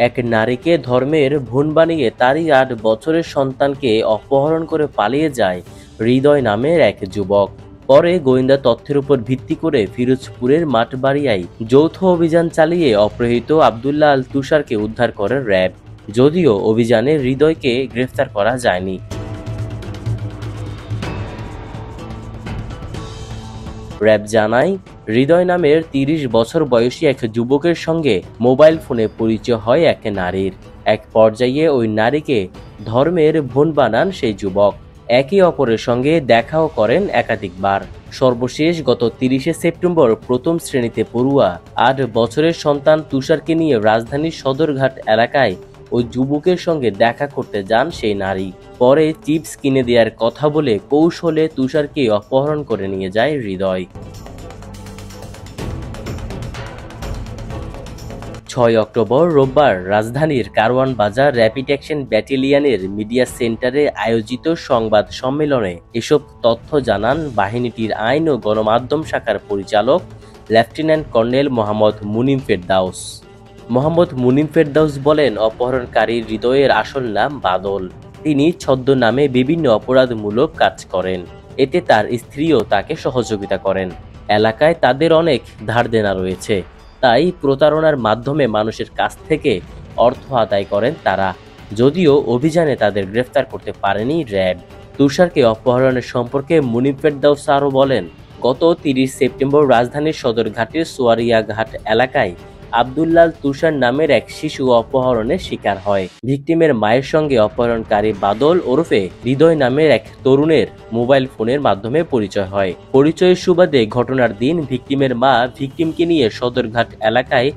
এক নারীকে ধর্মের ভুন বানিয়ে তারই ৮ বছরের সন্তানকে অপহরণ করে পালিয়ে যায় হৃদয় নামের এক যুবক। পরে গোয়েন্দা তথ্যের উপর ভিত্তি করে ফিরোজপুরের মাঠবাড়িয়ায় যৌথ অভিযান চালিয়ে অপহৃত আব্দুল্লাহ আল তুষারকে উদ্ধার করে র্যাব। যদিও অভিযানে হৃদয়কে গ্রেফতার করা যায়নি। র্যাব জানায়, হৃদয় নামের ৩০ বছর বয়সী এক যুবকের সঙ্গে মোবাইল ফোনে পরিচয় হয় এক নারীর। এক পর্যায়ে ওই নারীকে ধর্মের ভুন বানান সেই যুবক। একে অপরের সঙ্গে দেখাও করেন একাধিকবার। সর্বশেষ গত ৩০শে সেপ্টেম্বর প্রথম শ্রেণীতে পড়ুয়া ৮ বছরের সন্তান তুষারকে নিয়ে রাজধানীর সদরঘাট এলাকায় ওই যুবকের সঙ্গে দেখা করতে যান সেই নারী। পরে চিপস কিনে দেওয়ার কথা বলে কৌশলে তুষারকে অপহরণ করে নিয়ে যায় হৃদয়। ৬ অক্টোবর রোববার রাজধানীর কারওয়ান বাজার র্যাপিড অ্যাকশন ব্যাটালিয়নের মিডিয়া সেন্টারে আয়োজিত সংবাদ সম্মেলনে এসব তথ্য জানান বাহিনীটির আইন ও গণমাধ্যম শাখার পরিচালক লেফটেন্যান্ট কর্নেল মোহাম্মদ মুনিম ফেরদাউস। মোহাম্মদ মুনিম ফেরদাউস বলেন, অপহরণকারী হৃদয়ের আসল নাম বাদল। তিনি ছদ্মনামে বিভিন্ন অপরাধমূলক কাজ করেন। এতে তার স্ত্রীও তাকে সহযোগিতা করেন। এলাকায় তাদের অনেক ধার দেনা রয়েছে, তাই প্রতারণার মাধ্যমে মানুষের কাছ থেকে অর্থ আদায় করেন তারা। যদিও অভিযানে তাদের গ্রেফতার করতে পারেনি র্যাব। তুষারকে অপহরণের সম্পর্কে মুনিম ফেরদাউস আরও বলেন, গত ৩০ সেপ্টেম্বর রাজধানীর সদরঘাটের সোয়ারিয়া ঘাট এলাকায় আব্দুল্লাহ আল তুষার নামের এক শিশু অপহরণের শিকার হয়। ভিকটিমের মায়ের সঙ্গে অপহরণকারী বাদল ওরফে হৃদয় নামের এক তরুণের মোবাইল ফোনের মাধ্যমে পরিচয় হয়। পরিচয়ের সুবাদে ঘটনার দিন ভিকটিমের মা ভিকটিমকে নিয়ে সদরঘাট এলাকায়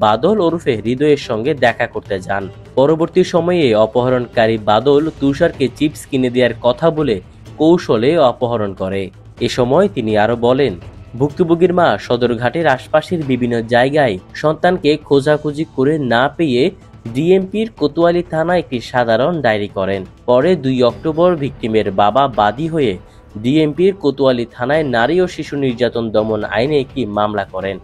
বাদল ওরফে হৃদয়ের সঙ্গে দেখা করতে যান। পরবর্তী সময়ে অপহরণকারী বাদল তুষারকে চিপস কিনে দেওয়ার কথা বলে কৌশলে অপহরণ করে। এ সময় তিনি আরো বলেন, ভুক্তভোগীর মা সদরঘাটের আশপাশের বিভিন্ন জায়গায় সন্তানকে খোঁজাখুঁজি করে না পেয়ে ডিএমপির কোতোয়ালি থানায় একটি সাধারণ ডায়েরি করেন। পরে ২ অক্টোবর ভিকটিমের বাবা বাদী হয়ে ডিএমপির কোতোয়ালি থানায় নারী ও শিশু নির্যাতন দমন আইনে একটি মামলা করেন।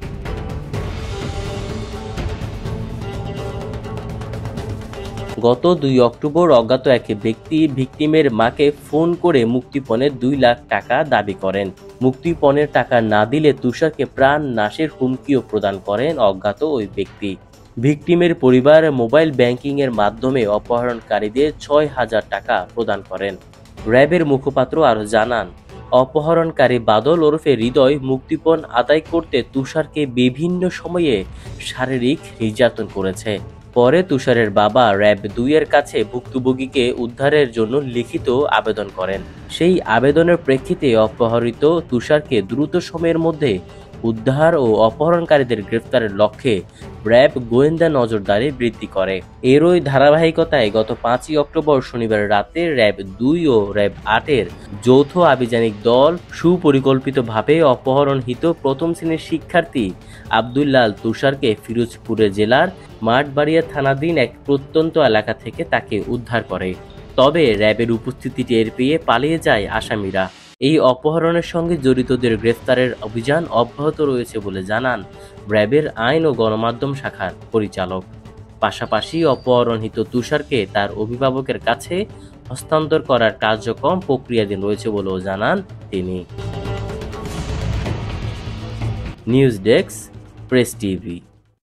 গত ২ অক্টোবর অজ্ঞাত এক ব্যক্তি ভিকটিমের মাকে ফোন করে মুক্তিপণের ২ লাখ টাকা দাবি করেন। মুক্তিপণের টাকা না দিলে তুষারকে প্রাণ নাশের হুমকিও প্রদান করেন অজ্ঞাত ওই ব্যক্তি। ভিকটিমের পরিবার মোবাইল ব্যাংকিংয়ের মাধ্যমে অপহরণকারীদের ৬,০০০ টাকা প্রদান করেন। র্যাবের মুখপাত্র আরও জানান, অপহরণকারী বাদল ওরফে হৃদয় মুক্তিপণ আদায় করতে তুষারকে বিভিন্ন সময়ে শারীরিক নির্যাতন করেছে। পরে তুষারের বাবা র্যাব ২ এর কাছে ভুক্তভোগীকে উদ্ধারের জন্য লিখিত আবেদন করেন। সেই আবেদনের প্রেক্ষিতে অপহৃত তুষারকে দ্রুত সময়ের মধ্যে উদ্ধার ও অপহরণকারীদের গ্রেফতারের লক্ষ্যে র্যাব গোয়েন্দা নজরদারি বৃদ্ধি করে। এরই ধারাবাহিকতায় গত ৫ই অক্টোবর শনিবার রাতে র্যাব ২ ও র্যাব ৮ এর যৌথ আভিযানিক দল সুপরিকল্পিতভাবে অপহরণকৃত প্রথম শ্রেণীর শিক্ষার্থী আব্দুল্লাহ আল তুষারকে ফিরোজপুর জেলার মাঠবাড়িয়া থানাধীন এক প্রত্যন্ত এলাকা থেকে তাকে উদ্ধার করে। তবে র্যাবের উপস্থিতি টের পেয়ে পালিয়ে যায় আসামিরা। এই অপহরণের সঙ্গে জড়িতদের গ্রেফতারের অভিযান অব্যাহত রয়েছে বলে জানান র্যাবের আইন ও গণমাধ্যম শাখার পরিচালক। পাশাপাশি অপহরণকৃত তুষারকে তার অভিভাবকের কাছে হস্তান্তর করার কার্যক্রম প্রক্রিয়াধীন রয়েছে বলেও জানান তিনি। News desk, press TV.